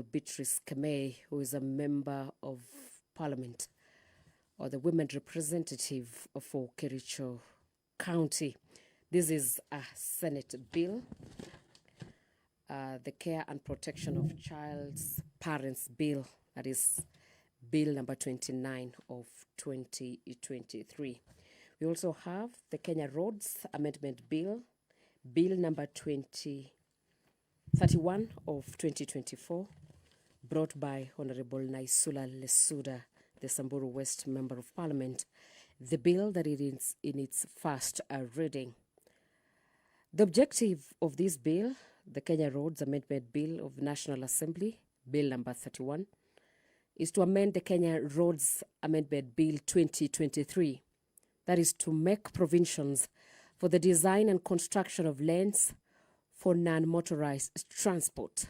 Beatrice Kemei, who is a member of parliament or the women representative for Kericho County. This is a Senate bill, the Care and Protection of Child's Parents Bill, that is Bill number 29 of 2023. We also have the Kenya Roads Amendment Bill, Bill number 31 of 2024, brought by Honorable Naisula Lesuda, the Samburu West Member of Parliament, the bill that it is in its first reading. The objective of this bill, the Kenya Roads Amendment Bill of the National Assembly, Bill number 31, is to amend the Kenya Roads Amendment Bill 2023, that is to make provisions for the design and construction of lanes for non-motorized transport.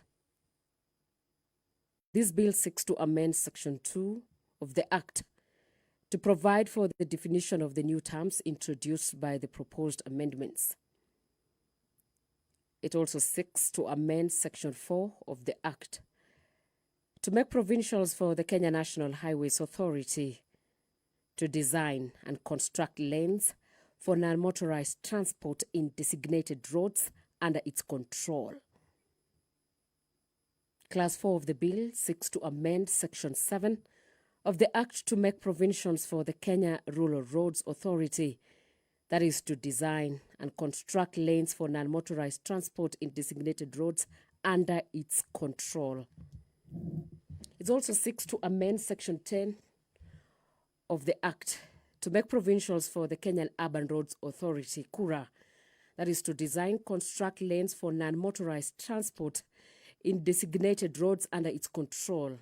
This bill seeks to amend Section 2 of the Act to provide for the definition of the new terms introduced by the proposed amendments. It also seeks to amend Section 4 of the Act to make provisions for the Kenya National Highways Authority to design and construct lanes for non-motorized transport in designated roads under its control. Clause 4 of the bill seeks to amend Section 7 of the Act to make provisions for the Kenya Rural Roads Authority, that is to design and construct lanes for non-motorized transport in designated roads under its control. It also seeks to amend Section 10 of the Act to make provisions for the Kenyan Urban Roads Authority, KURA, that is to design, construct lanes for non-motorized transport in designated roads under its control.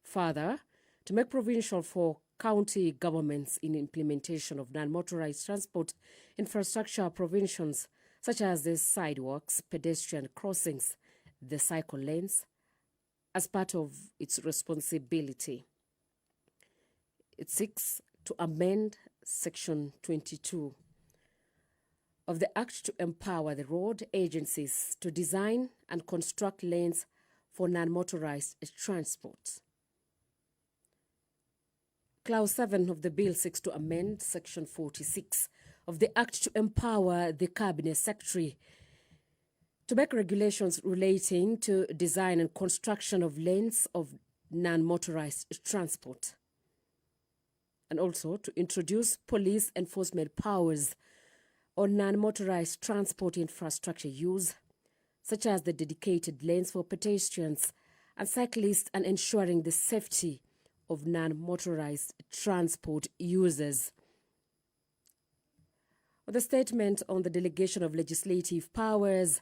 Further, to make provision for county governments in implementation of non-motorized transport infrastructure provisions such as the sidewalks, pedestrian crossings, the cycle lanes, as part of its responsibility. It seeks to amend Section 22 of the Act to empower the road agencies to design and construct lanes for non-motorized transport. Clause 7 of the bill seeks to amend Section 46 of the Act to empower the Cabinet Secretary to make regulations relating to design and construction of lanes of non-motorized transport, and also to introduce police enforcement powers on non-motorized transport infrastructure use, such as the dedicated lanes for pedestrians and cyclists, and ensuring the safety of non-motorized transport users. The statement on the delegation of legislative powers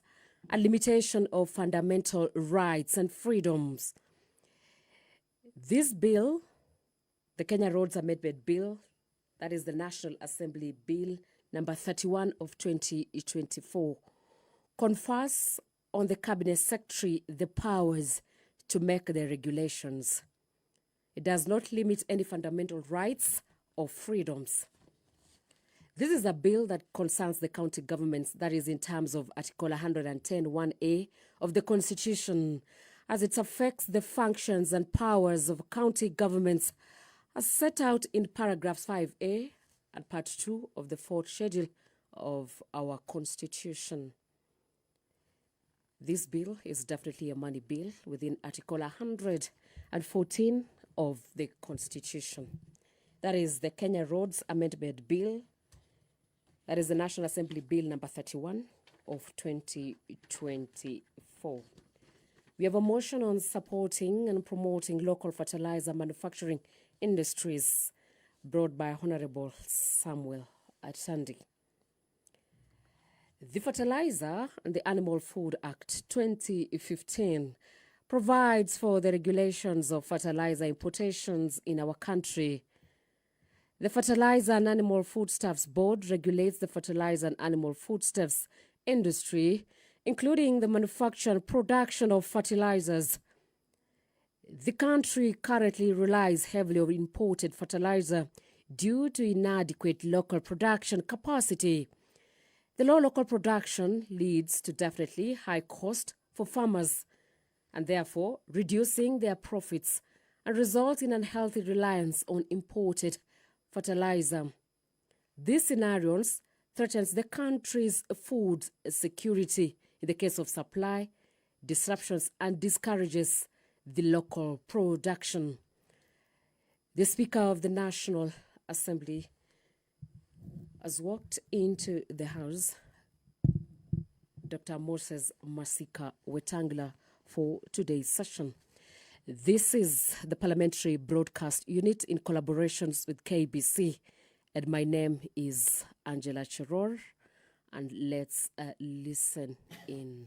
and limitation of fundamental rights and freedoms. This bill, the Kenya Roads Amendment Bill, that is the National Assembly Bill number 31 of 2024, confers on the Cabinet Secretary the powers to make the regulations. It does not limit any fundamental rights or freedoms. This is a bill that concerns the county governments, that is in terms of Article 110(1)(a) of the Constitution, as it affects the functions and powers of county governments as set out in paragraphs 5A and part 2 of the 4th schedule of our Constitution. This bill is definitely a money bill within Article 114 of the Constitution. That is the Kenya Roads Amendment Bill, that is the National Assembly Bill number 31 of 2024. We have a motion on supporting and promoting local fertilizer manufacturing industries, brought by Honorable Samuel Atandi. The Fertilizer and the Animal Food Act 2015 provides for the regulations of fertilizer importations in our country. The Fertilizer and Animal Foodstuffs Board regulates the fertilizer and animal foodstuffs industry, including the manufacture and production of fertilizers. The country currently relies heavily on imported fertilizer due to inadequate local production capacity. The low local production leads to definitely high cost for farmers and therefore reducing their profits and result in unhealthy reliance on imported fertilizer. These scenarios threatens the country's food security in the case of supply disruptions and discourages the local production. The Speaker of the National Assembly has walked into the House, Dr. Moses Masika Wetangula, for today's session. This is the Parliamentary Broadcast Unit in collaborations with KBC, and my name is Angela Chiror, and let's listen in.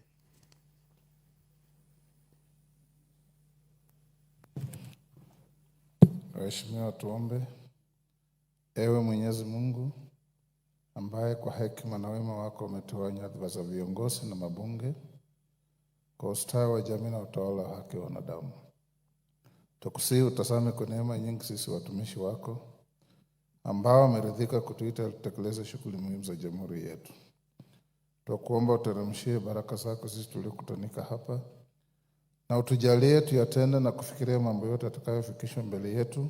Waheshimiwa, tuombe. Ewe Mwenyezi Mungu, ambaye kwa hekima na wema wako umetoa nyadhifa za viongozi na mabunge kwa ustawi wa jamii na utawala wa haki wa wanadamu, tukusihi utazame kwa neema nyingi sisi watumishi wako ambao wameridhika kutuita tutekeleze shughuli muhimu za jamhuri yetu. Tukuomba uteremshie baraka zako sisi tuliokutanika hapa, na utujalie tuyatende na kufikiria mambo yote atakayofikishwa mbele yetu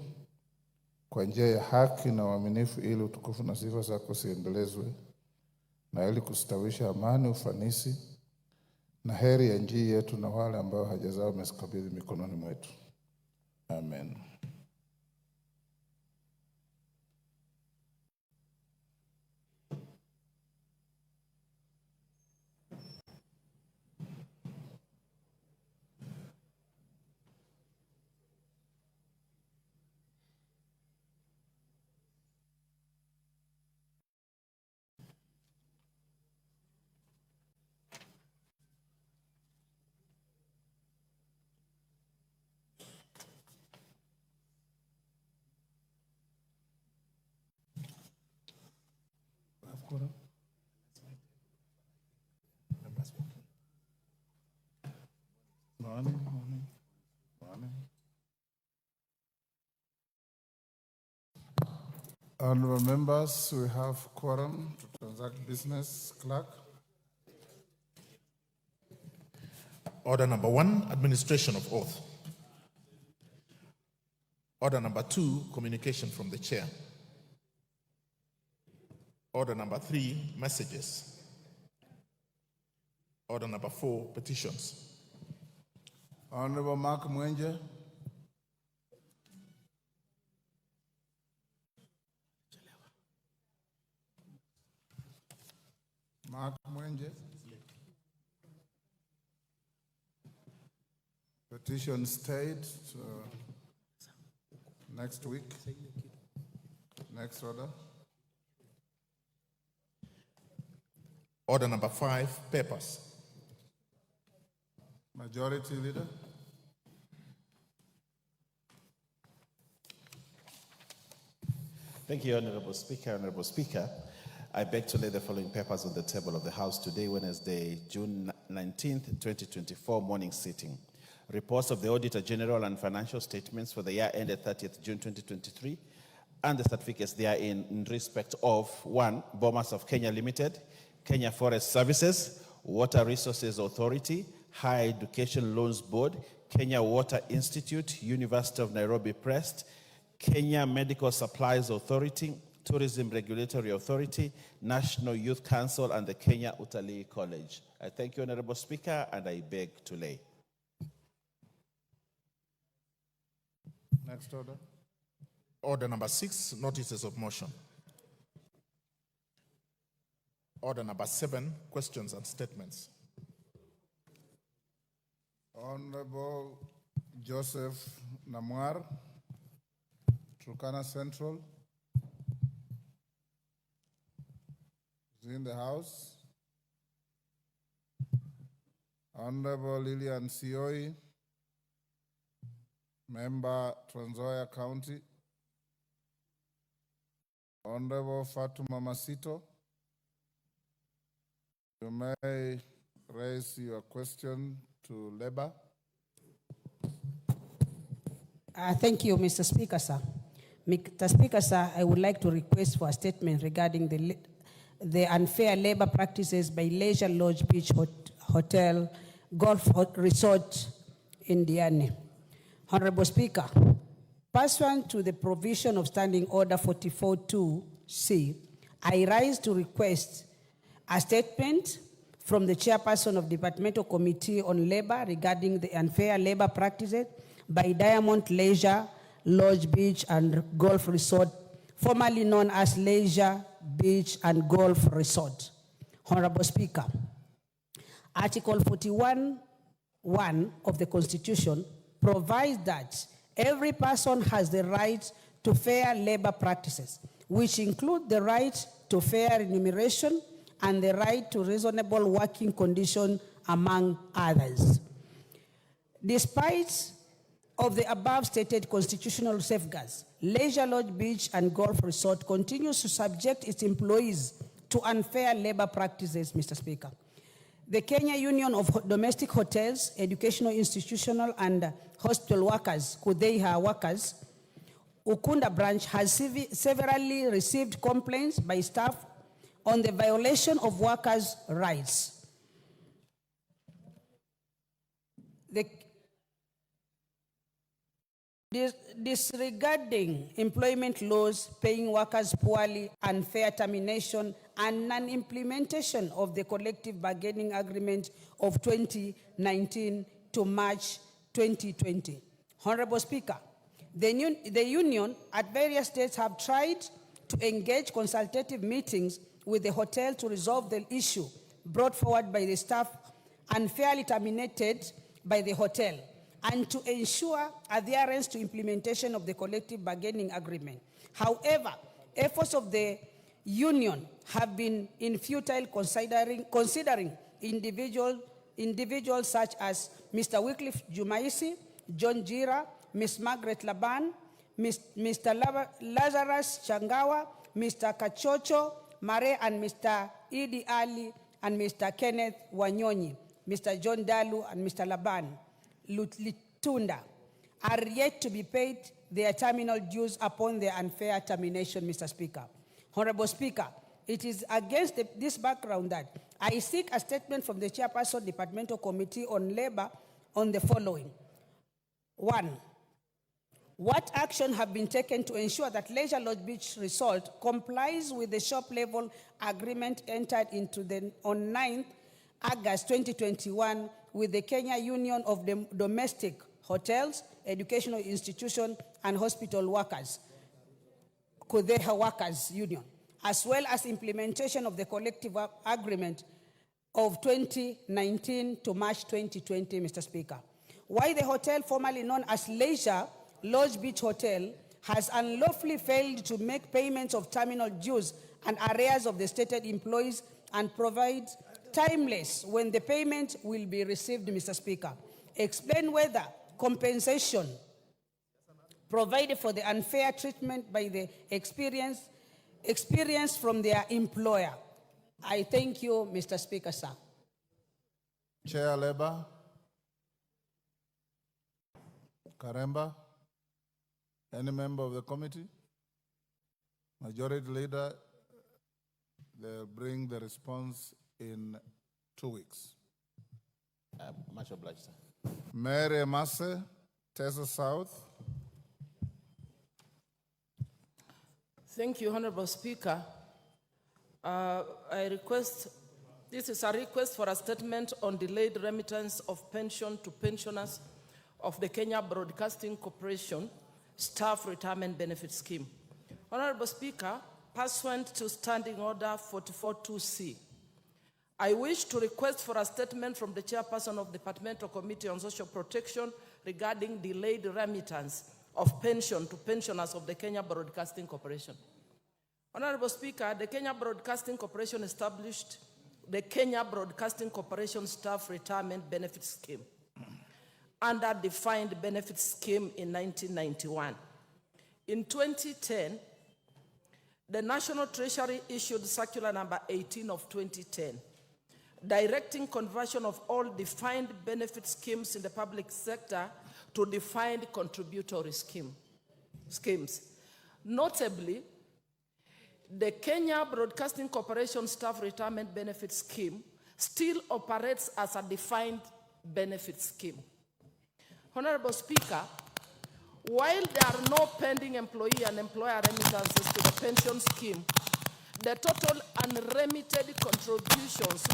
kwa njia ya haki na uaminifu, ili utukufu na sifa zako ziendelezwe na ili kustawisha amani, ufanisi na heri ya nchi yetu na wale ambao haja zao umezikabidhi mikononi mwetu. Amen. Morning. Honorable members, we have quorum to transact business. Clerk. Order number 1, administration of oath. Order number 2, communication from the chair. Order number 3, messages. Order number 4, petitions. Honorable Mark Mwenje. Mark Mwenje. Petition stayed next week. Next order. Order number 5, papers. Majority Leader. Thank you, Honorable Speaker. Honorable Speaker, I beg to lay the following papers on the table of the House today, Wednesday, June 19th, 2024, morning sitting. Reports of the Auditor General and financial statements for the year ended 30th June 2023, and the certificates therein in respect of 1. Bomas of Kenya Limited, Kenya Forest Services, Water Resources Authority, Higher Education Loans Board, Kenya Water Institute, University of Nairobi Press, Kenya Medical Supplies Authority, Tourism Regulatory Authority, National Youth Council, and the Kenya Utalii College. I thank you, Honorable Speaker, and I beg to lay. Next order. Order number 6, notices of motion. Order number 7, questions and statements. Honorable Joseph Namwar, Turkana Central, is in the House. Honorable Lilian Sioi, Member Trans Nzoia County. Honorable Fatuma Masito, you may raise your question to Labour. Thank you, Mr. Speaker, sir. Mr. Speaker, sir, I would like to request for a statement regarding the unfair labor practices by Leisure Lodge Beach Hotel Golf Resort Indiani. Honorable Speaker, pursuant to the provision of Standing Order 44.2C, I rise to request a statement from the chairperson of Departmental Committee on Labor regarding the unfair labor practices by Diamond Leisure Lodge Beach and Golf Resort, formerly known as Leisure Beach and Golf Resort. Honorable Speaker, Article 41(1) of the Constitution provides that every person has the right to fair labor practices, which include the right to fair remuneration and the right to reasonable working conditions, among others. Despite of the above stated constitutional safeguards, Leisure Lodge Beach and Golf Resort continues to subject its employees to unfair labor practices, Mr. Speaker. The Kenya Union of Domestic Hotels, Educational, Institutional, and Hospital Workers, KUDEIHA workers, Ukunda branch has severally received complaints by staff on the violation of workers' rights. Disregarding employment laws, paying workers poorly, unfair termination, and non-implementation of the collective bargaining agreement of 2019 to March 2020. Honorable Speaker, the union at various states have tried to engage consultative meetings with the hotel to resolve the issue brought forward by the staff unfairly terminated by the hotel, and to ensure adherence to implementation of the collective bargaining agreement. However, efforts of the union have been futile, considering individuals such as Mr. Wycliffe Jumaisi, John Jira, Ms. Margaret Laban, Mr. Lazarus Changawa, Mr. Kachocho Mare, and Mr. Idi Ali, and Mr. Kenneth Wanyonyi, Mr. John Dalu, and Mr. Laban Litunda are yet to be paid their terminal dues upon their unfair termination, Mr. Speaker. Honorable Speaker, it is against this background that I seek a statement from the Chairperson Departmental Committee on Labor on the following. 1. What action have been taken to ensure that Leisure Lodge Beach Resort complies with the shop level agreement entered into on 9th August 2021 with the Kenya Union of Domestic Hotels, Educational Institution, and Hospital Workers, KUDEIHA Workers Union, as well as implementation of the collective agreement of 2019 to March 2020, Mr. Speaker? Why the hotel, formerly known as Leisure Lodge Beach Hotel, has unlawfully failed to make payments of terminal dues and arrears of the stated employees and provides timeless when the payment will be received, Mr. Speaker. Explain whether compensation provided for the unfair treatment by the experience from their employer. I thank you, Mr. Speaker, sir. Chair Labor, Karemba, any member of the committee? Majority Leader, they'll bring the response in 2 weeks. Much obliged, sir. Mary Masse, Tessa South. Thank you, Honorable Speaker. This is a request for a statement on delayed remittance of pension to pensioners of the Kenya Broadcasting Corporation Staff Retirement Benefit Scheme. Honorable Speaker, pursuant to Standing Order 44.2C, I wish to request for a statement from the Chairperson of the Departmental Committee on Social Protection regarding delayed remittance of pension to pensioners of the Kenya Broadcasting Corporation. Honorable Speaker, the Kenya Broadcasting Corporation established the Kenya Broadcasting Corporation Staff Retirement Benefit Scheme under defined benefit scheme in 1991. In 2010, the National Treasury issued Circular Number 18 of 2010, directing conversion of all defined benefit schemes in the public sector to defined contributory schemes. Notably, the Kenya Broadcasting Corporation Staff Retirement Benefit Scheme still operates as a defined benefit scheme. Honorable Speaker, while there are no pending employee and employer remittances to the pension scheme, the total unremitted contributions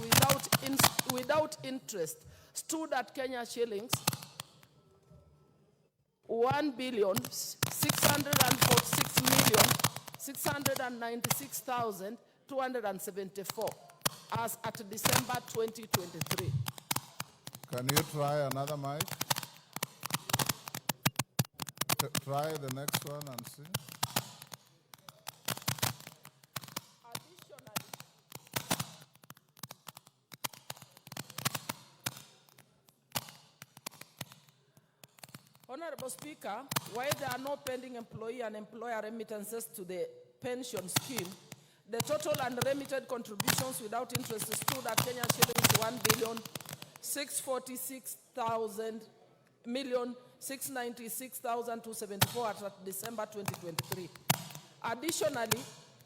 without interest stood at Kenya shillings 1,646,696,274 as at December 2023. Can you try another mic? Try the next one and see. Honorable Speaker, while there are no pending employee and employer remittances to the pension scheme, the total unremitted contributions without interest stood at Kenya shillings 1,696,274 as at December 2023. Additionally,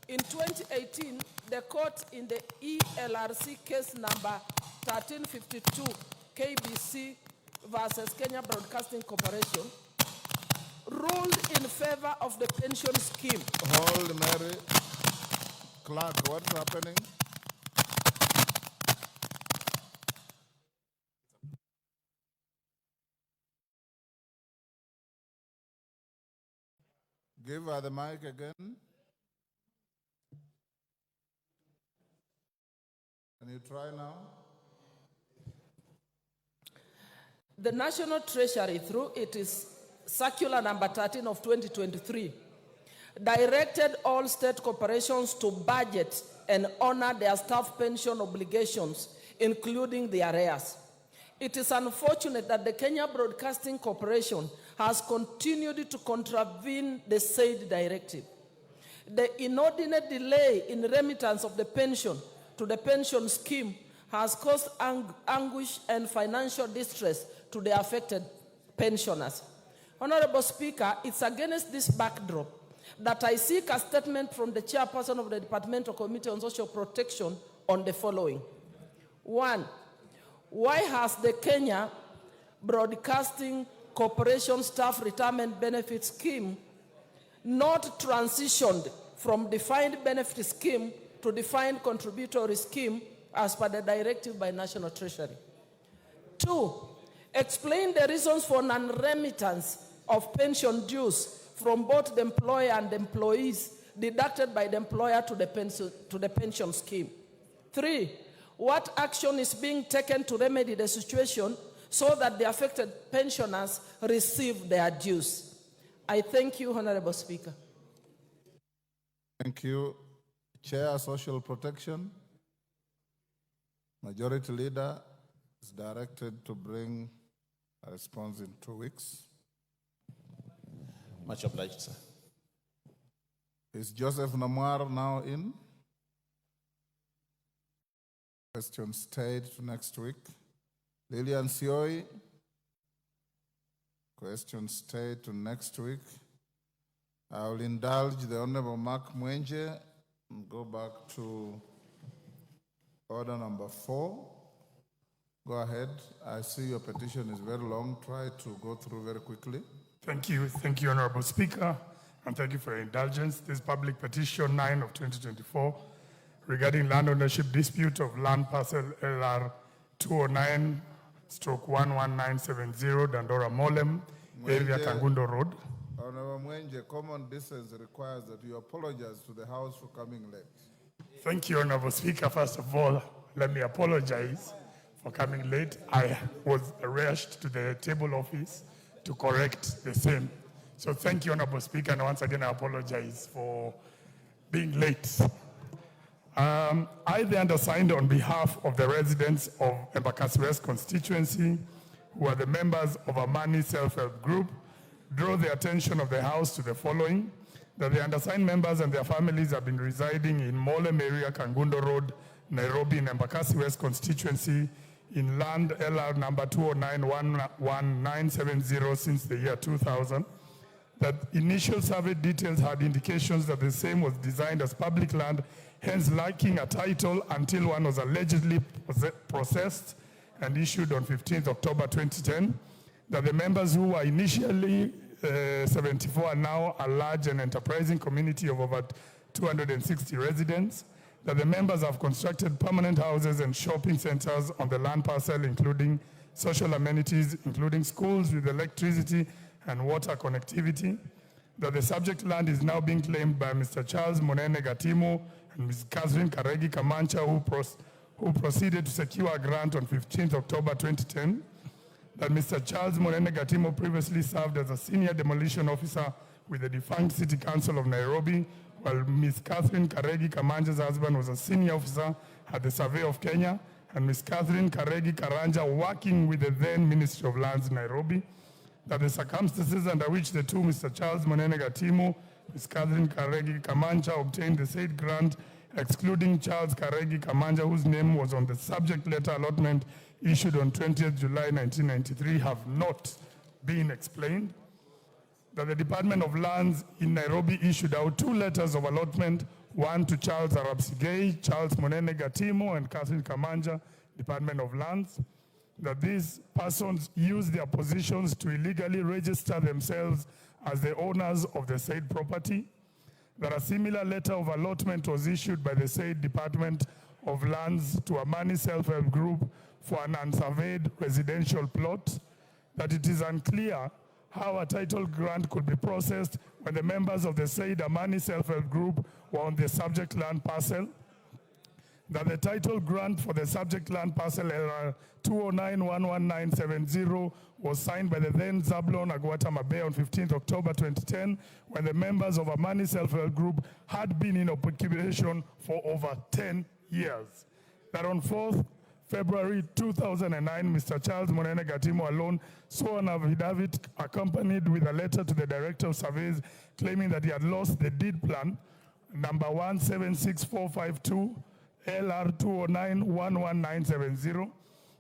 in 2018, the court in the ELRC case number 1352 KBC versus Kenya Broadcasting Corporation ruled in favor of the pension scheme. Hold, Mary. Clark, what's happening? Give her the mic again. Can you try now? The National Treasury, through its circular number 13 of 2023, directed all state corporations to budget and honor their staff pension obligations, including the arrears. It is unfortunate that the Kenya Broadcasting Corporation has continued to contravene the said directive. The inordinate delay in remittance of the pension to the pension scheme has caused anguish and financial distress to the affected pensioners. Honorable Speaker, it's against this backdrop that I seek a statement from the chairperson of the Departmental Committee on Social Protection on the following. 1, why has the Kenya Broadcasting Corporation Staff Retirement Benefit Scheme not transitioned from defined benefit scheme to defined contributory scheme as per the directive by National Treasury? 2, explain the reasons for non-remittance of pension dues from both the employer and the employees deducted by the employer to the pension scheme. 3, what action is being taken to remedy the situation so that the affected pensioners receive their dues? I thank you, Honorable Speaker. Thank you. Chair, Social Protection. Majority Leader is directed to bring a response in 2 weeks. Much obliged, sir. Is Joseph Namwar now in? Question stayed to next week. Lilian Sioi. Question stayed to next week. I will indulge the Honorable Mark Mwenje and go back to order number 4. Go ahead. I see your petition is very long. Try to go through very quickly. Thank you, Honorable Speaker, and thank you for your indulgence. This public petition 9 of 2024 regarding land ownership dispute of land parcel LR 209/11970 Dandora Molem, area Kangundo Road. Honorable Mwenje, common decency requires that you apologize to the House for coming late. Thank you, Honorable Speaker. First of all, let me apologize for coming late. I was rushed to the table office to correct the same. So thank you, Honorable Speaker, and once again I apologize for being late. I, the undersigned, on behalf of the residents of Embakasi West constituency, who are the members of Amani Self-Help Group, draw the attention of the House to the following: that the undersigned members and their families have been residing in Molem area, Kangundo Road, Nairobi, in Embakasi West constituency, in land LR number 209/11970 since the year 2000. That initial survey details had indications that the same was designed as public land, hence lacking a title until one was allegedly processed and issued on 15th October 2010. that the members who were initially 74 are now a large and enterprising community of over 260 residents, that the members have constructed permanent houses and shopping centers on the land parcel, including social amenities, including schools with electricity and water connectivity, that the subject land is now being claimed by Mr. Charles Monene Gatimo and Ms. Catherine Karegi Kamancha, who proceeded to secure a grant on 15th October 2010, that Mr. Charles Monene Gatimo previously served as a senior demolition officer with the defunct City Council of Nairobi, while Ms. Catherine Karegi Kamancha's husband was a senior officer at the Survey of Kenya, and Ms. Catherine Karegi Karanja working with the then Ministry of Lands, Nairobi, that the circumstances under which the two Mr. Charles Monene Gatimo, Ms. Catherine Karegi Kamancha obtained the said grant, excluding Charles Karegi Kamancha, whose name was on the subject letter allotment issued on 20th July 1993, have not been explained, that the Department of Lands in Nairobi issued out 2 letters of allotment, one to Charles Arabsigei, Charles Monene Gatimo, and Catherine Kamancha, Department of Lands, that these persons use their positions to illegally register themselves as the owners of the said property, that a similar letter of allotment was issued by the said Department of Lands to a Amani Self-Help Group for an unsurveyed residential plot, that it is unclear how a title grant could be processed when the members of the said Amani Self-Help Group were on the subject land parcel, that the title grant for the subject land parcel LR 209-11970 was signed by the then Zablon Agwata Mabe on 15th October 2010, when the members of Amani Self-Help Group had been in occupation for over 10 years. That on 4th February 2009, Mr. Charles Monene Gatimo alone saw an affidavit accompanied with a letter to the Director of Surveys claiming that he had lost the deed plan number 176452 LR 209-11970,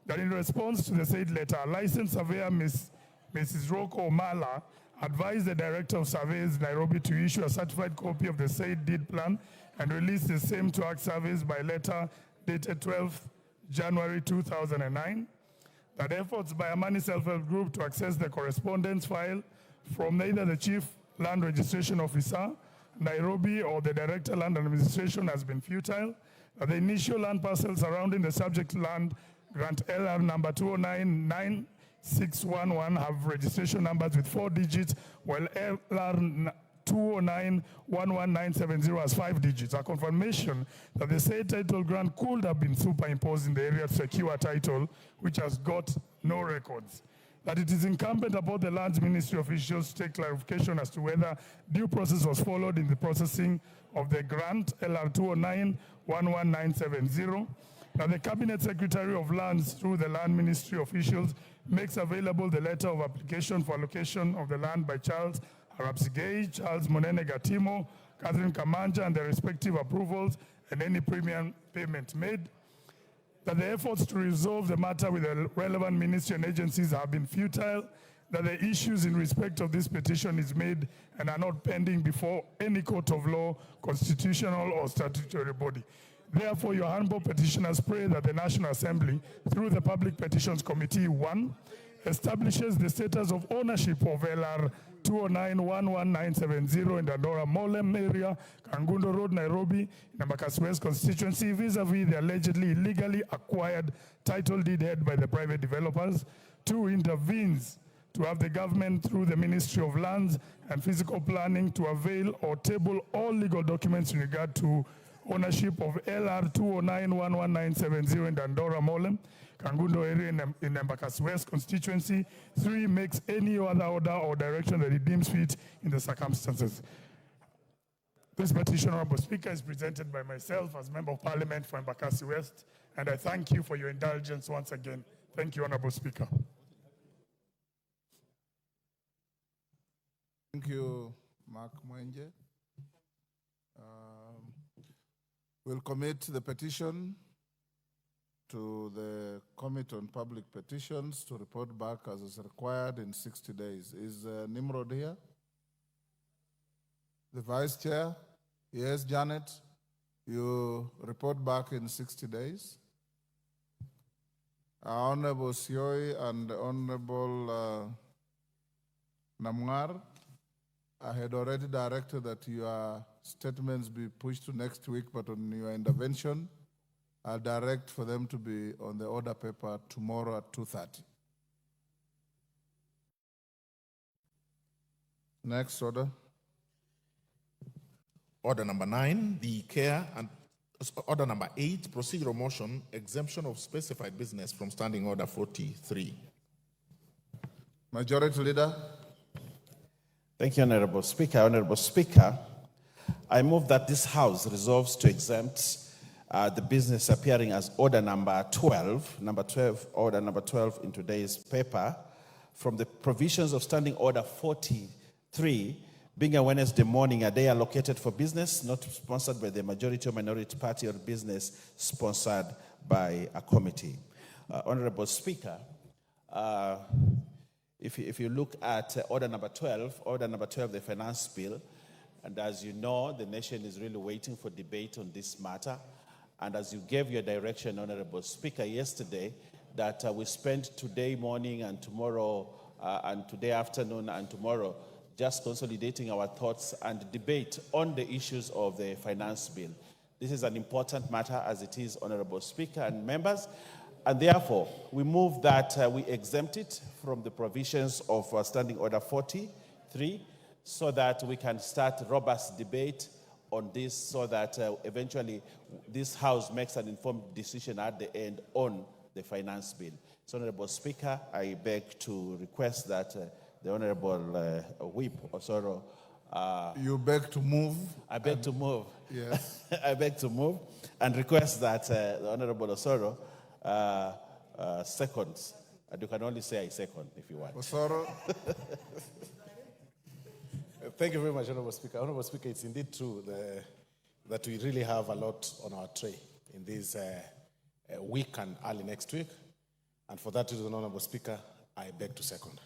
that in response to the said letter, licensed surveyor Mrs. Roko Omala advised the Director of Surveys Nairobi to issue a certified copy of the said deed plan and release the same to ACT Surveys by letter dated 12th January 2009, that efforts by Amani Self-Help Group to access the correspondence file from neither the Chief Land Registration Officer, Nairobi, or the Director Land Administration has been futile, that the initial land parcel surrounding the subject land grant LR number 209-9611 have registration numbers with 4 digits, while LR 209-11970 has 5 digits. A confirmation that the said title grant could have been superimposed in the area to secure a title which has got no records. That it is incumbent upon the Lands Ministry officials to take clarification as to whether due process was followed in the processing of the grant LR 209-11970. That the Cabinet Secretary of Lands through the Land Ministry officials makes available the letter of application for allocation of the land by Charles Arabsigei, Charles Monene Gatimo, Catherine Kamancha, and their respective approvals, and any premium payment made. That the efforts to resolve the matter with the relevant ministry and agencies have been futile, that the issues in respect of this petition is made and are not pending before any court of law, constitutional or statutory body. Therefore, your humble petitioners pray that the National Assembly, through the Public Petitions Committee 1, establishes the status of ownership of LR 209-11970 in the Dandora Molem area, Kangundo Road, Nairobi, in the Embakasi West constituency, vis-a-vis the allegedly illegally acquired title deed held by the private developers. 2, intervenes to have the government, through the Ministry of Lands and Physical Planning, to avail or table all legal documents in regard to ownership of LR 209-11970 in Dandora Molem, Kangundo area in Embakasi West constituency. 3, makes any other order or direction that it deems fit in the circumstances. This petition, Honorable Speaker, is presented by myself as Member of Parliament for Embakasi West, and I thank you for your indulgence once again. Thank you, Honorable Speaker. Thank you, Mark Mwenje. We'll commit the petition to the Committee on Public Petitions to report back as is required in 60 days. Is Nimrod here? The Vice Chair? Yes, Janet, you report back in 60 days. Honorable Sioi and Honorable Namwar, I had already directed that your statements be pushed to next week, but on your intervention, I'll direct for them to be on the order paper tomorrow at 2:30. Next order. Order number 9, the care and order number 8, procedural motion, exemption of specified business from standing order 43. Majority Leader. Thank you, Honorable Speaker. Honorable Speaker, I move that this House resolves to exempt the business appearing as order number 12, order number 12 in today's paper from the provisions of standing order 43, being a Wednesday morning, a day allocated for business, not sponsored by the majority or minority party, or business sponsored by a committee. Honorable Speaker, if you look at order number 12, the finance bill, and as you know, the nation is really waiting for debate on this matter. And as you gave your direction, Honorable Speaker, yesterday, that we spend today morning and tomorrow, and today afternoon and tomorrow, just consolidating our thoughts and debate on the issues of the finance bill. This is an important matter, as it is, Honorable Speaker and members, and therefore we move that we exempt it from the provisions of Standing Order 43 so that we can start robust debate on this, so that eventually this House makes an informed decision at the end on the finance bill. So, Honorable Speaker, I beg to request that the Honorable Whip Osoro. You beg to move? I beg to move. Yes. I beg to move and request that the Honorable Osoro seconds. And you can only say I second if you want. Osoro. Thank you very much, Honorable Speaker. Honorable Speaker, it's indeed true that we really have a lot on our tray in this week and early next week. And for that reason, Honorable Speaker, I beg to second.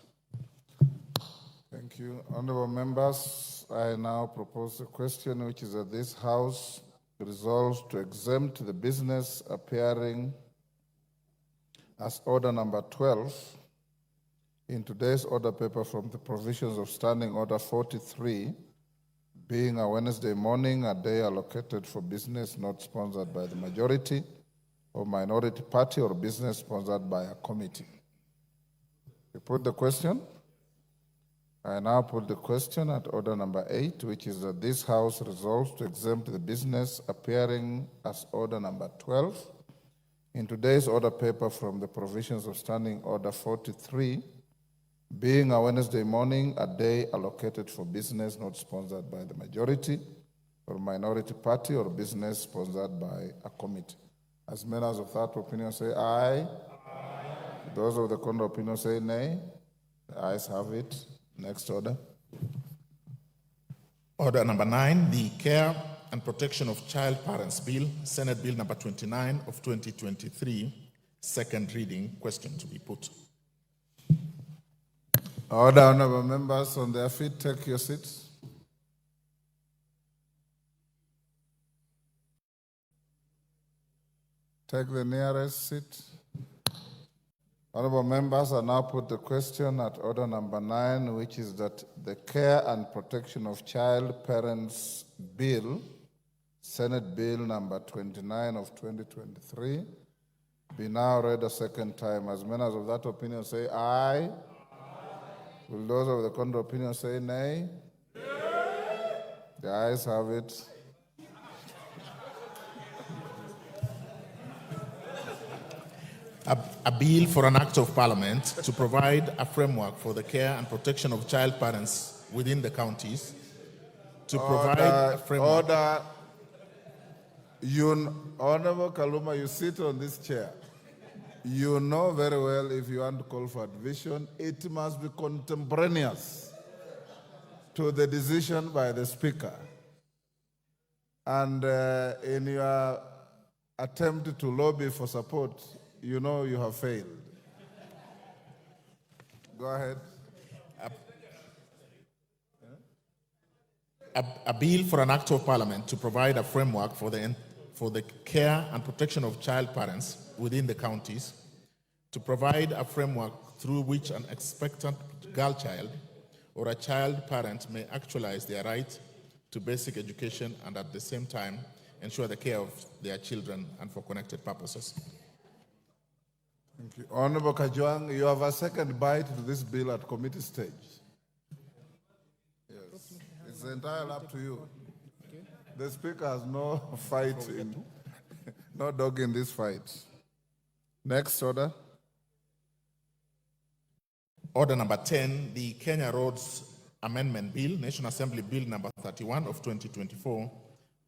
Thank you. Honorable members, I now propose a question which is that this House resolves to exempt the business appearing as order number 12 in today's order paper from the provisions of Standing Order 43, being a Wednesday morning, a day allocated for business not sponsored by the majority or minority party or business sponsored by a committee. You put the question? I now put the question at order number 8, which is that this House resolves to exempt the business appearing as order number 12 in today's order paper from the provisions of Standing Order 43, being a Wednesday morning, a day allocated for business not sponsored by the majority or minority party or business sponsored by a committee. As members of that opinion say aye. Aye. Those of the contrary opinion say nay. The ayes have it. Next order. Order number 9, the Care and Protection of Child Parents Bill, Senate Bill number 29 of 2023, second reading. Question to be put. Order, honorable members on their feet, take your seats. Take the nearest seat. Honorable members, I now put the question at order number 9, which is that the Care and Protection of Child Parents Bill, Senate Bill number 29 of 2023, be now read a second time. As members of that opinion say aye. Aye. Will those of the contrary opinion say nay? Nay. The ayes have it. A bill for an act of parliament to provide a framework for the care and protection of child parents within the counties. To provide a framework. Order. Honorable Kaluma, you sit on this chair. You know very well if you want to call for division, it must be contemporaneous to the decision by the Speaker. And in your attempt to lobby for support, you know you have failed. Go ahead. A bill for an act of parliament to provide a framework for the care and protection of child parents within the counties, to provide a framework through which an expectant girl child or a child parent may actualize their right to basic education and at the same time ensure the care of their children and for connected purposes. Thank you. Honorable Kajwang, you have a second bite to this bill at committee stage. Yes, it's entirely up to you. The Speaker has no fight, no dog in this fight. Next order. Order number 10, the Kenya Roads Amendment Bill, National Assembly Bill number 31 of 2024,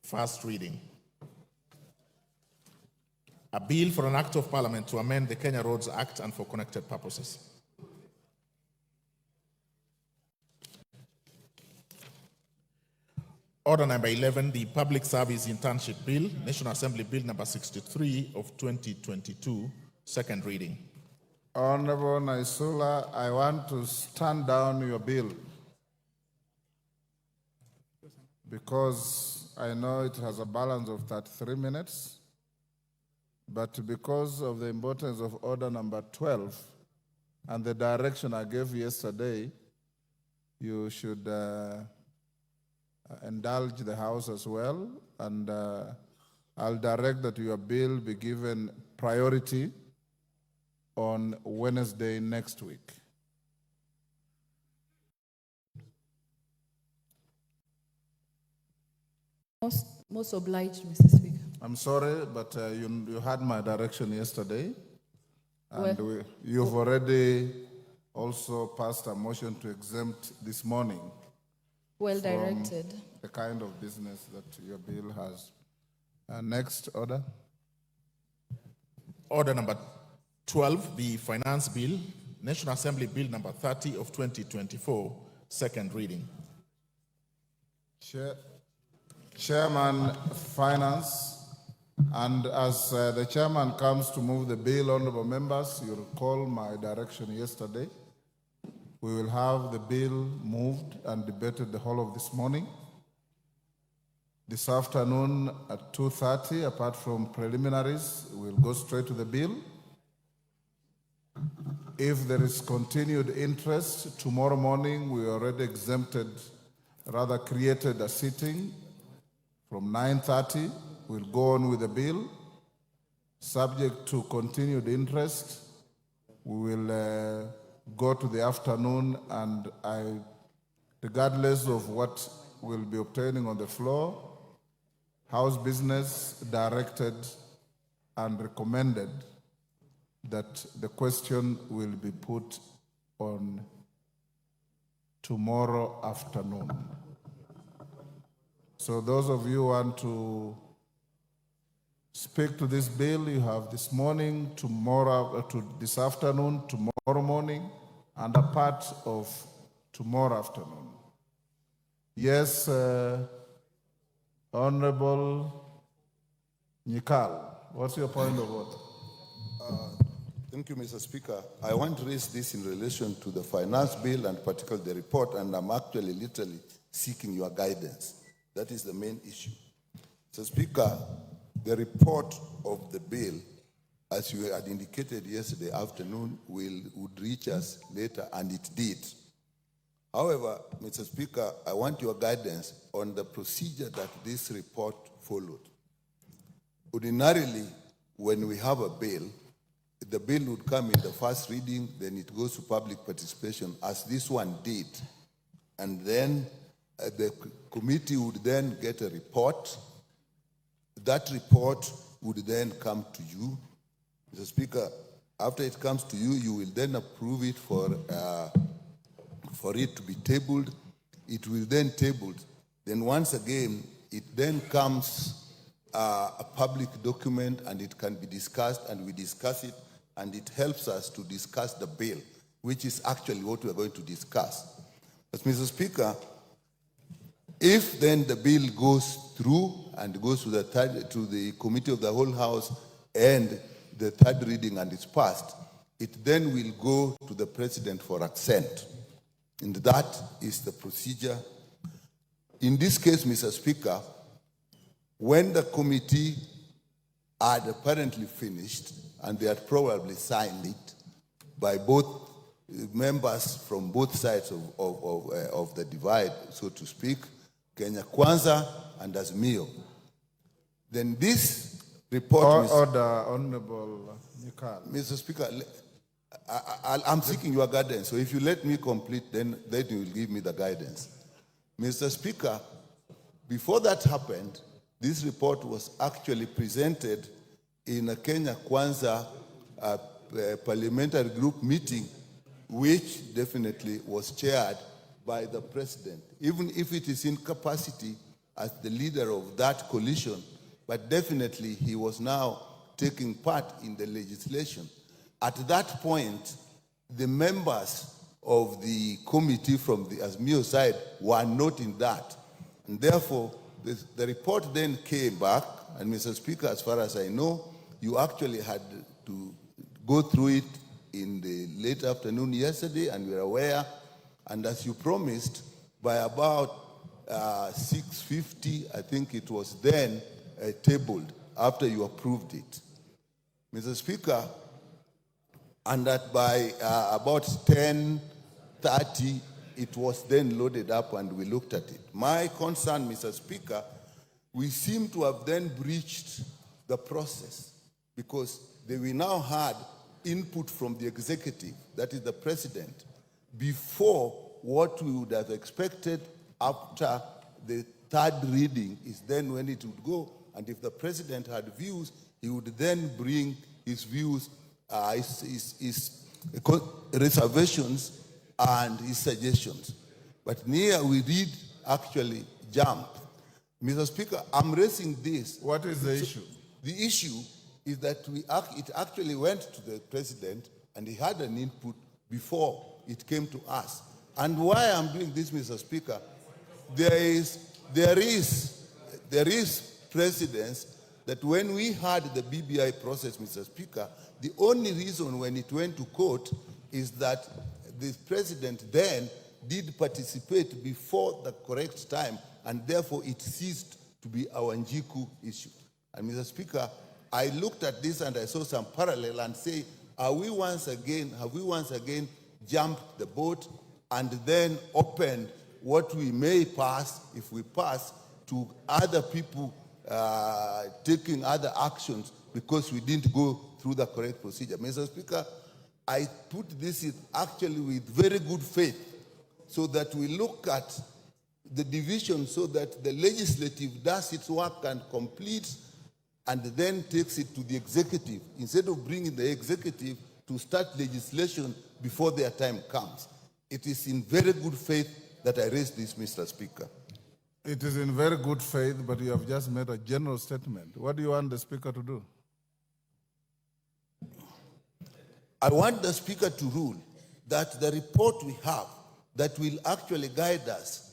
first reading. A bill for an act of parliament to amend the Kenya Roads Act and for connected purposes. Order number 11, the Public Service Internship Bill, National Assembly Bill number 63 of 2022, second reading. Honorable Naisula, I want to stand down your bill because I know it has a balance of 33 minutes, but because of the importance of order number 12 and the direction I gave yesterday, you should indulge the House as well, and I'll direct that your bill be given priority on Wednesday next week. Most obliged, Mr. Speaker. I'm sorry, but you had my direction yesterday, and you've already also passed a motion to exempt this morning. Well directed. The kind of business that your bill has. Next order. Order number 12, the Finance Bill, National Assembly Bill number 30 of 2024, second reading. Chairman, Finance, and as the chairman comes to move the bill, honorable members, you recall my direction yesterday. We will have the bill moved and debated the whole of this morning. This afternoon at 2:30, apart from preliminaries, we'll go straight to the bill. If there is continued interest, tomorrow morning we already created a sitting from 9:30. We'll go on with the bill. Subject to continued interest, we will go to the afternoon, and regardless of what we'll be obtaining on the floor, House business directed and recommended that the question will be put on tomorrow afternoon. So those of you who want to speak to this bill, you have this morning, this afternoon, tomorrow morning, and a part of tomorrow afternoon. Yes, Honorable Nyikal, what's your point of order? Thank you, Mr. Speaker. I want to raise this in relation to the finance bill and particularly the report, and I'm actually literally seeking your guidance. That is the main issue. Mr. Speaker, the report of the bill, as you had indicated yesterday afternoon, would reach us later, and it did. However, Mr. Speaker, I want your guidance on the procedure that this report followed. Ordinarily, when we have a bill, the bill would come in the first reading, then it goes to public participation, as this one did. And then the committee would then get a report. That report would then come to you. Mr. Speaker, after it comes to you, you will then approve it for it to be tabled. It will then tabled. Then once again, it then comes a public document, and it can be discussed, and we discuss it, and it helps us to discuss the bill, which is actually what we are going to discuss. But Mr. Speaker, if then the bill goes through and goes to the Committee of the Whole House and the third reading and it's passed, it then will go to the President for assent. And that is the procedure. In this case, Mr. Speaker, when the committee had apparently finished, and they had probably signed it by both members from both sides of the divide, so to speak, Kenya Kwanza and Azimio. Then this report... Order, Honorable Nyikal. Mr. Speaker, I'm seeking your guidance, so if you let me complete, then you will give me the guidance. Mr. Speaker, before that happened, this report was actually presented in a Kenya Kwanza parliamentary group meeting, which definitely was chaired by the president, even if it is in capacity as the leader of that coalition, but definitely he was now taking part in the legislation. At that point, the members of the committee from the Azimio side were not in that. And therefore, the report then came back, and Mr. Speaker, as far as I know, you actually had to go through it in the late afternoon yesterday, and we are aware, and as you promised, by about 6:50, I think it was then tabled after you approved it. Mr. Speaker, and that by about 10:30, it was then loaded up and we looked at it. My concern, Mr. Speaker, we seem to have then breached the process because we now had input from the executive, that is the president, before what we would have expected after the third reading is then when it would go. And if the president had views, he would then bring his views, his reservations and his suggestions. But here we did actually jump. Mr. Speaker, I'm raising this. What is the issue? The issue is that it actually went to the president and he had an input before it came to us. And why I'm doing this, Mr. Speaker, there is precedence that when we had the BBI process, Mr. Speaker, the only reason when it went to court is that the president then did participate before the correct time, and therefore it ceased to be our Njiku issue. And Mr. Speaker, I looked at this and I saw some parallel and say, have we once again jumped the boat and then opened what we may pass, if we pass, to other people taking other actions because we didn't go through the correct procedure. Mr. Speaker, I put this in actually with very good faith so that we look at the division so that the legislative does its work and completes and then takes it to the executive instead of bringing the executive to start legislation before their time comes. It is in very good faith that I raise this, Mr. Speaker. It is in very good faith, but you have just made a general statement. What do you want the Speaker to do? I want the Speaker to rule that the report we have that will actually guide us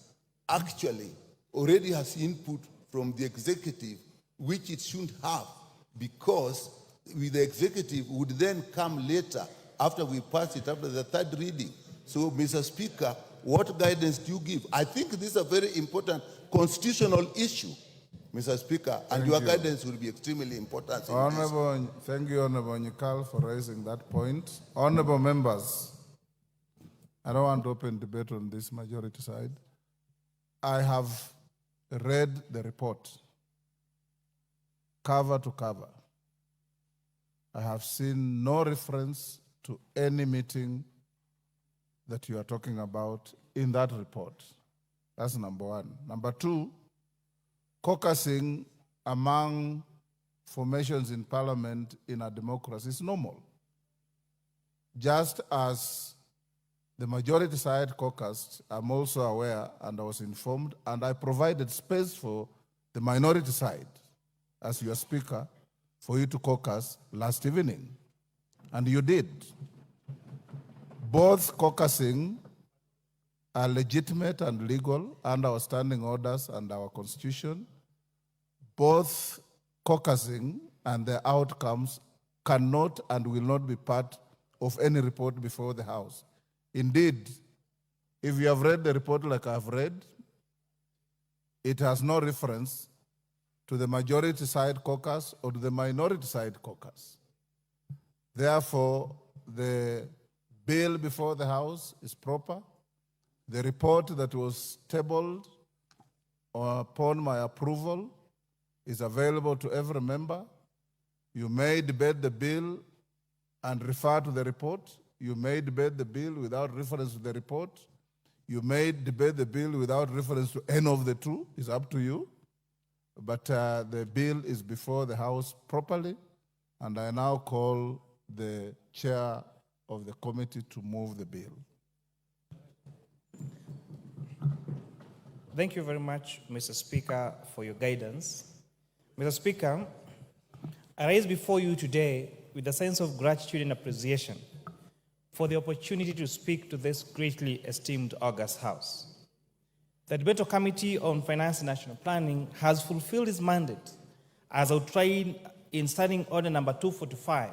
actually already has input from the executive, which it shouldn't have, because with the executive would then come later after we pass it, after the third reading. So, Mr. Speaker, what guidance do you give? I think this is a very important constitutional issue, Mr. Speaker, and your guidance will be extremely important. Thank you, Honorable Nyikal, for raising that point. Honorable members, I don't want to open debate on this majority side. I have read the report, cover to cover. I have seen no reference to any meeting that you are talking about in that report. That's number one. Number two, caucusing among formations in parliament in a democracy is normal. Just as the majority side caucused, I'm also aware and I was informed, and I provided space for the minority side as your speaker for you to caucus last evening. And you did. Both caucusing are legitimate and legal under our standing orders and our constitution. Both caucusing and the outcomes cannot and will not be part of any report before the House. Indeed, if you have read the report like I've read, it has no reference to the majority side caucus or to the minority side caucus. Therefore, the bill before the House is proper. The report that was tabled upon my approval is available to every member. You may debate the bill and refer to the report. You may debate the bill without reference to the report. You may debate the bill without reference to any of the two. It's up to you. But the bill is before the House properly, and I now call the chair of the committee to move the bill. Thank you very much, Mr. Speaker, for your guidance. Mr. Speaker, I rise before you today with a sense of gratitude and appreciation for the opportunity to speak to this greatly esteemed August House. The Debate Committee on Finance and National Planning has fulfilled its mandate as outlined in Standing Order number 245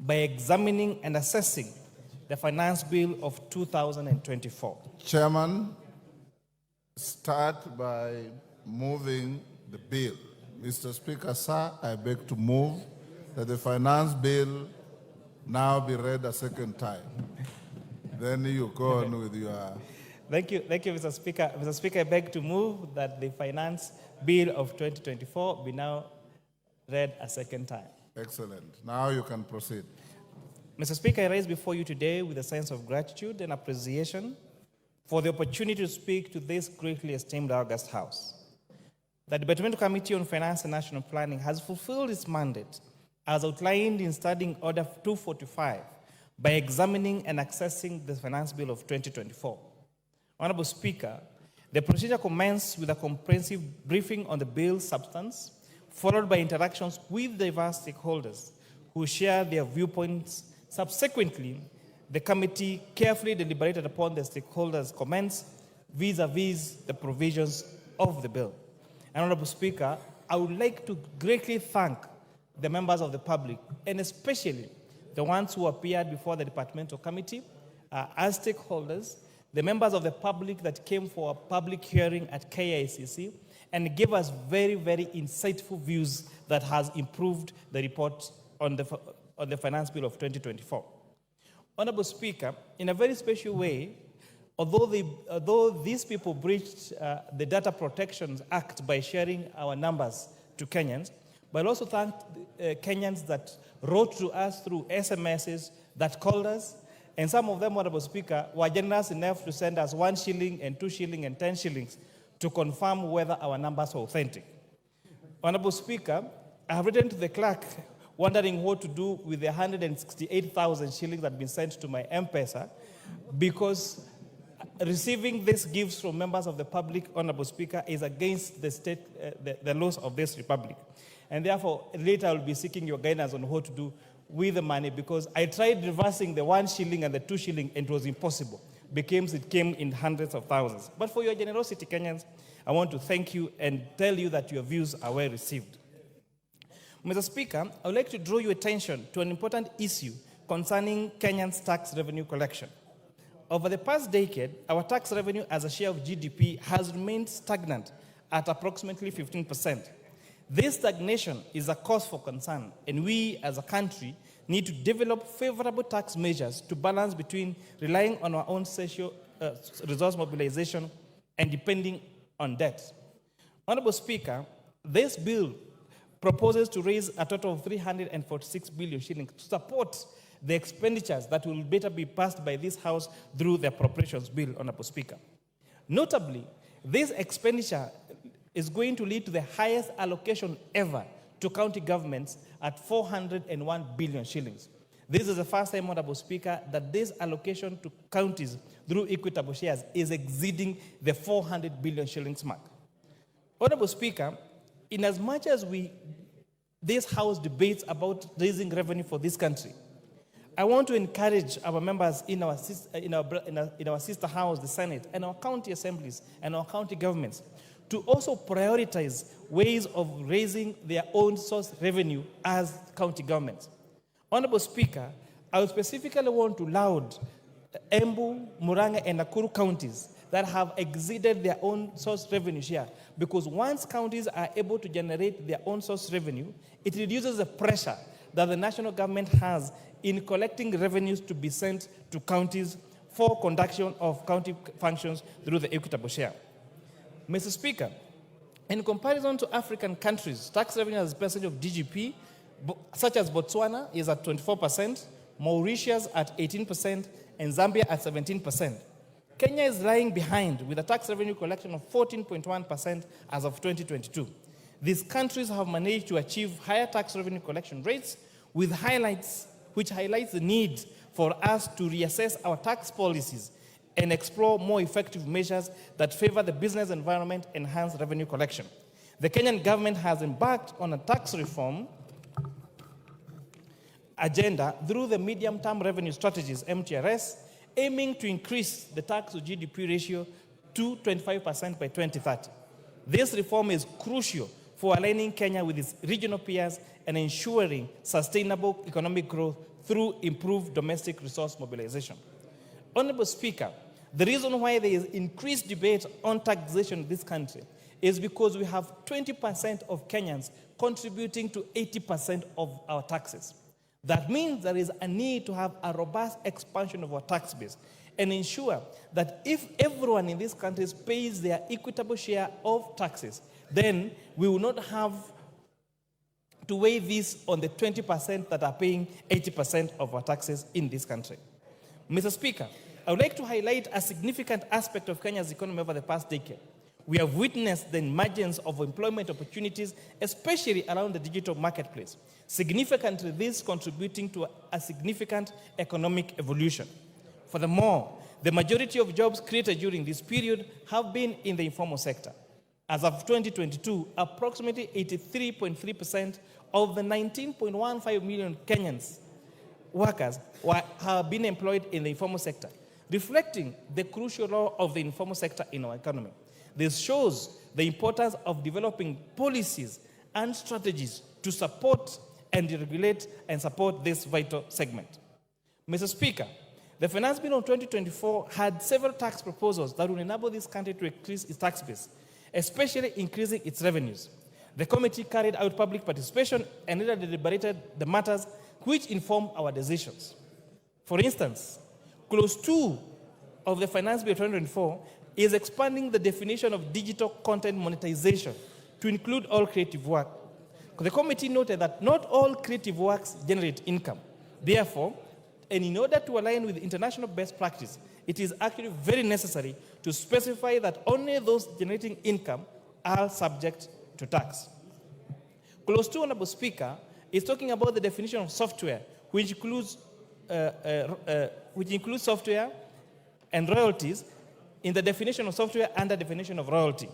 by examining and assessing the Finance Bill of 2024. Chairman, start by moving the bill. Mr. Speaker, sir, I beg to move that the Finance Bill now be read a second time. Then you go on with your... Thank you, Mr. Speaker. Mr. Speaker, I beg to move that the Finance Bill of 2024 be now read a second time. Excellent. Now you can proceed. Mr. Speaker, I rise before you today with a sense of gratitude and appreciation for the opportunity to speak to this greatly esteemed August House. The Departmental Committee on Finance and National Planning has fulfilled its mandate as outlined in Standing Order 245 by examining and accessing the Finance Bill of 2024. Honorable Speaker, the procedure commenced with a comprehensive briefing on the bill's substance, followed by interactions with diverse stakeholders who share their viewpoints. Subsequently, the committee carefully deliberated upon the stakeholders' comments vis-a-vis the provisions of the bill. Honorable Speaker, I would like to greatly thank the members of the public, and especially the ones who appeared before the Departmental Committee as stakeholders, the members of the public that came for a public hearing at KICC and gave us very, very insightful views that has improved the report on the Finance Bill of 2024. Honorable Speaker, in a very special way, although these people breached the Data Protection Act by sharing our numbers to Kenyans, but also thank Kenyans that wrote to us through SMSs, that called us, and some of them, Honorable Speaker, were generous enough to send us 1 shilling and 2 shilling and 10 shillings to confirm whether our numbers were authentic. Honorable Speaker, I have written to the clerk wondering what to do with the 168,000 shillings that have been sent to my M-Pesa, because receiving these gifts from members of the public, Honorable Speaker, is against the state, the laws of this republic. And therefore, later I will be seeking your guidance on what to do with the money, because I tried reversing the 1 shilling and the 2 shilling, and it was impossible, because it came in hundreds of thousands. But for your generosity, Kenyans, I want to thank you and tell you that your views are well received. Mr. Speaker, I would like to draw your attention to an important issue concerning Kenyans' tax revenue collection. Over the past decade, our tax revenue as a share of GDP has remained stagnant at approximately 15%. This stagnation is a cause for concern, and we as a country need to develop favorable tax measures to balance between relying on our own social resource mobilization and depending on debt. Honorable Speaker, this bill proposes to raise a total of 346 billion shillings to support the expenditures that will better be passed by this House through the appropriations bill, Honorable Speaker. Notably, this expenditure is going to lead to the highest allocation ever to county governments at 401 billion shillings. This is the first time, Honorable Speaker, that this allocation to counties through equitable shares is exceeding the 400 billion shillings mark. Honorable Speaker, in as much as this House debates about raising revenue for this country, I want to encourage our members in our sister house, the Senate, and our county assemblies and our county governments to also prioritize ways of raising their own source revenue as county governments. Honorable Speaker, I specifically want to laud Embu, Murang'a, and Nakuru counties that have exceeded their own source revenue share. Because once counties are able to generate their own source revenue, it reduces the pressure that the national government has in collecting revenues to be sent to counties for conduction of county functions through the equitable share. Mr. Speaker, in comparison to African countries, tax revenue as a percentage of GDP, such as Botswana, is at 24%, Mauritius at 18%, and Zambia at 17%. Kenya is lying behind with a tax revenue collection of 14.1% as of 2022. These countries have managed to achieve higher tax revenue collection rates, which highlights the need for us to reassess our tax policies and explore more effective measures that favor the business environment and enhance revenue collection. The Kenyan government has embarked on a tax reform agenda through the medium-term revenue strategies, MTRS, aiming to increase the tax to GDP ratio to 25% by 2030. This reform is crucial for aligning Kenya with its regional peers and ensuring sustainable economic growth through improved domestic resource mobilization. Honorable Speaker, the reason why there is increased debate on taxation in this country is because we have 20% of Kenyans contributing to 80% of our taxes. That means there is a need to have a robust expansion of our tax base and ensure that if everyone in these countries pays their equitable share of taxes, then we will not have to weigh this on the 20% that are paying 80% of our taxes in this country. Mr. Speaker, I would like to highlight a significant aspect of Kenya's economy over the past decade. We have witnessed the emergence of employment opportunities, especially around the digital marketplace, significantly this contributing to a significant economic evolution. Furthermore, the majority of jobs created during this period have been in the informal sector. As of 2022, approximately 83.3% of the 19.15 million Kenyans workers have been employed in the informal sector, reflecting the crucial role of the informal sector in our economy. This shows the importance of developing policies and strategies to support and regulate and support this vital segment. Mr. Speaker, the Finance Bill of 2024 had several tax proposals that will enable this country to increase its tax base, especially increasing its revenues. The committee carried out public participation and later deliberated the matters which inform our decisions. For instance, Clause 2 of the Finance Bill 2024 is expanding the definition of digital content monetization to include all creative work. The committee noted that not all creative works generate income. Therefore, and in order to align with international best practice, it is actually very necessary to specify that only those generating income are subject to tax. Clause 2, Honorable Speaker, is talking about the definition of software, which includes software and royalties in the definition of software and the definition of royalty.